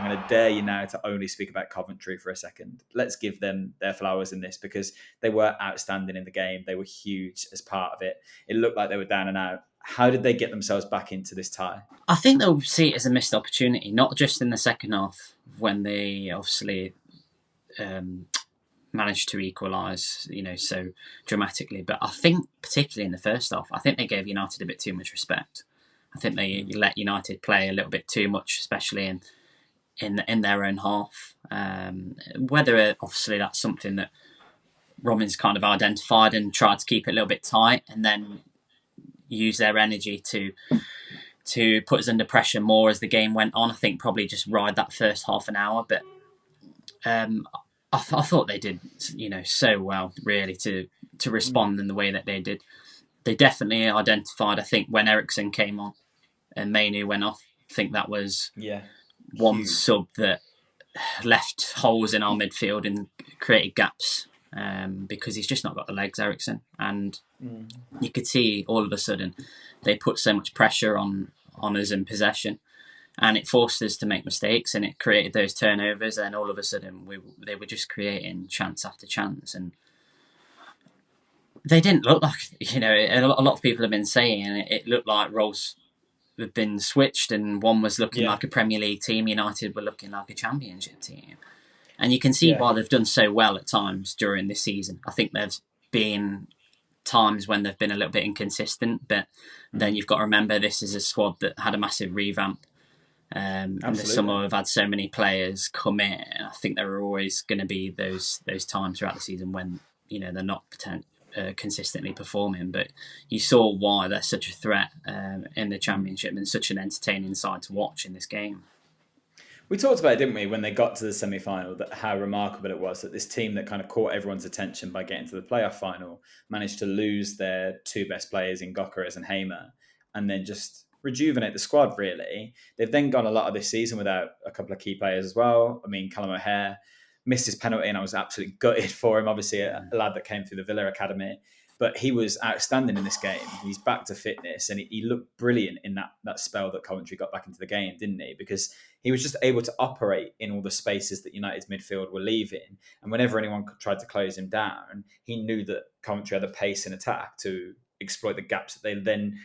I'm going to dare you now to only speak about Coventry for a second. Let's give them their flowers in this, because they were outstanding in the game. They were huge as part of it. It looked like they were down and out. How did they get themselves back into this tie? I think they'll see it as a missed opportunity, not just in the second half when they obviously managed to equalise, so dramatically. But I think particularly in the first half, I think they gave United a bit too much respect. I think they let United play a little bit too much, especially in their own half. Whether obviously that's something that Robin's kind of identified and tried to keep it a little bit tight, and then use their energy to put us under pressure more as the game went on. I think probably just ride that first half an hour, but I thought they did, so well really to respond in the way that they did. They definitely identified. I think when Eriksen came on and Mainu went off, I think that was one sub that left holes in our midfield and created gaps, because he's just not got the legs, Eriksen. And you could see all of a sudden they put so much pressure on us in possession, and it forced us to make mistakes, and it created those turnovers, and all of a sudden they were just creating chance after chance. And they didn't look like, a lot of people have been saying it looked like roles have been switched, and one was looking like a Premier League team, United were looking like a Championship team. And you can see why they've done so well at times during this season. I think there's been times when they've been a little bit inconsistent, but then you've got to remember this is a squad that had a massive revamp. And the summer have had so many players come in. I think there are always going to be those times throughout the season when they're not consistently performing. But you saw why they're such a threat in the Championship and such an entertaining side to watch in this game. We talked about it, didn't we, when they got to the semi-final, that how remarkable it was that this team that kind of caught everyone's attention by getting to the playoff final managed to lose their two best players in Gyökeres and Hamer, and then just rejuvenate the squad, really. They've then gone a lot of this season without a couple of key players as well. I mean, Callum O'Hare missed his penalty, and I was absolutely gutted for him. Obviously, a lad that came through the Villa Academy. But he was outstanding in this game. He's back to fitness, and he looked brilliant in that spell that Coventry got back into the game, didn't he? Because he was just able to operate in all the spaces that United's midfield were leaving. And whenever anyone tried to close him down, he knew that Coventry had the pace and attack to exploit the gaps that they then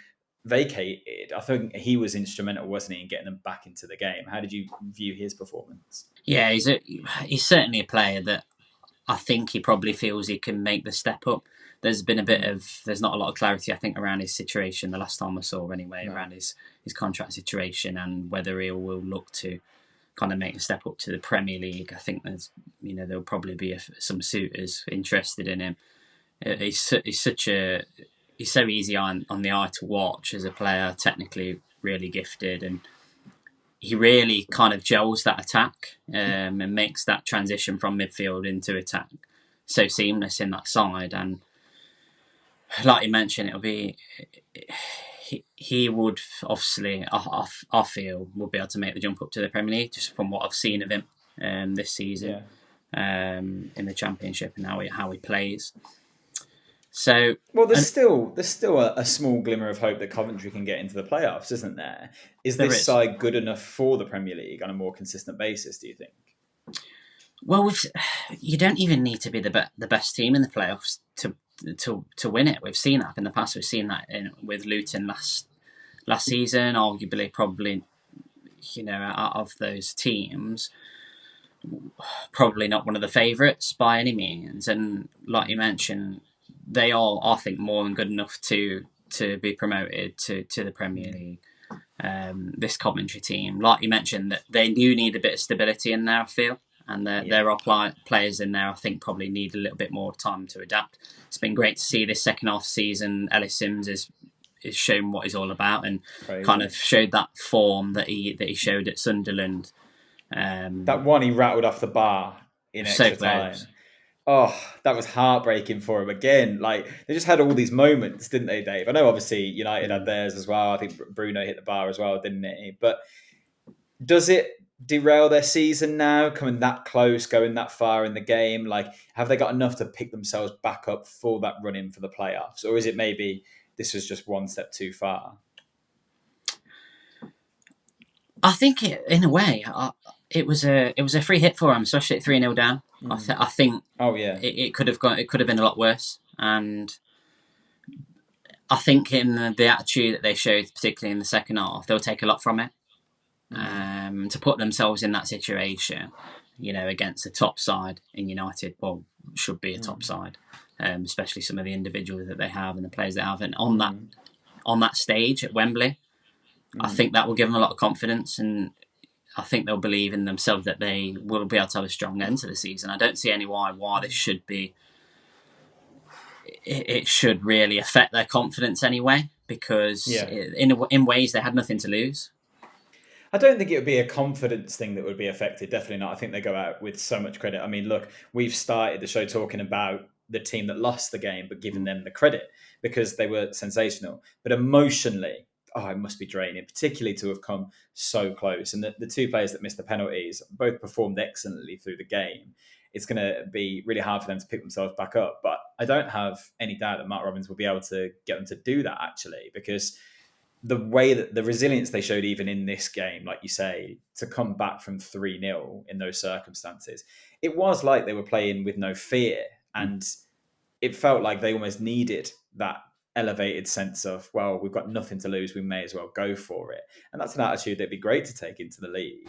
vacated. I think he was instrumental, wasn't he, in getting them back into the game? How did you view his performance? Yeah, he's certainly a player that I think he probably feels he can make the step up. There's been there's not a lot of clarity, I think, around his situation the last time I saw anyway, around his contract situation and whether he will look to kind of make a step up to the Premier League. I think there'll probably be some suitors interested in him. He's so easy on the eye to watch as a player, technically really gifted, and he really kind of gels that attack and makes that transition from midfield into attack so seamless in that side. And like you mentioned, it'll be he would obviously, I feel, would be able to make the jump up to the Premier League just from what I've seen of him this season in the Championship and how he plays. So, well, there's still a small glimmer of hope that Coventry can get into the playoffs, isn't there? Is this side good enough for the Premier League on a more consistent basis, do you think? Well, you don't even need to be the best team in the playoffs to win it. We've seen that in the past. We've seen that with Luton last season. Arguably, probably, out of those teams, probably not one of the favourites by any means. And like you mentioned, they are, I think, more than good enough to be promoted to the Premier League. This Coventry team, like you mentioned, that they do need a bit of stability in there, I feel. And there are players in there I think probably need a little bit more time to adapt. It's been great to see this second half season. Ellis Sims is shown what he's all about and kind of showed that form that he showed at Sunderland. That one he rattled off the bar in extra time. Oh, that was heartbreaking for him again. Like, they just had all these moments, didn't they, Dave? I know obviously United had theirs as well. I think Bruno hit the bar as well, didn't he? But does it derail their season now, coming that close, going that far in the game? Like, have they got enough to pick themselves back up for that run-in for the playoffs? Or is it maybe this was just one step too far? I think in a way, It was a free hit for him, especially at 3-0 down. I think Oh yeah. it could have gone. It could have been a lot worse, and I think in the attitude that they showed, particularly in the second half, they'll take a lot from it. To put themselves in that situation, against a top side in United, well, should be a top side, especially some of the individuals that they have and the players they have, and on that stage at Wembley, I think that will give them a lot of confidence, and I think they'll believe in themselves that they will be able to have a strong end to the season. I don't see any why this should be. It should really affect their confidence anyway, because in ways they had nothing to lose. I don't think it would be a confidence thing that would be affected. Definitely not. I think they go out with so much credit. I mean, look, we've started the show talking about the team that lost the game, but giving them the credit because they were sensational. But emotionally, it must be draining, particularly to have come so close. And the two players that missed the penalties both performed excellently through the game. It's going to be really hard for them to pick themselves back up. But I don't have any doubt that Matt Robbins will be able to get them to do that, actually, because the way that the resilience they showed even in this game, like you say, to come back from 3-0 in those circumstances, it was like they were playing with no fear. And it felt like they almost needed that elevated sense of, well, we've got nothing to lose, we may as well go for it. And that's an attitude that'd be great to take into the league.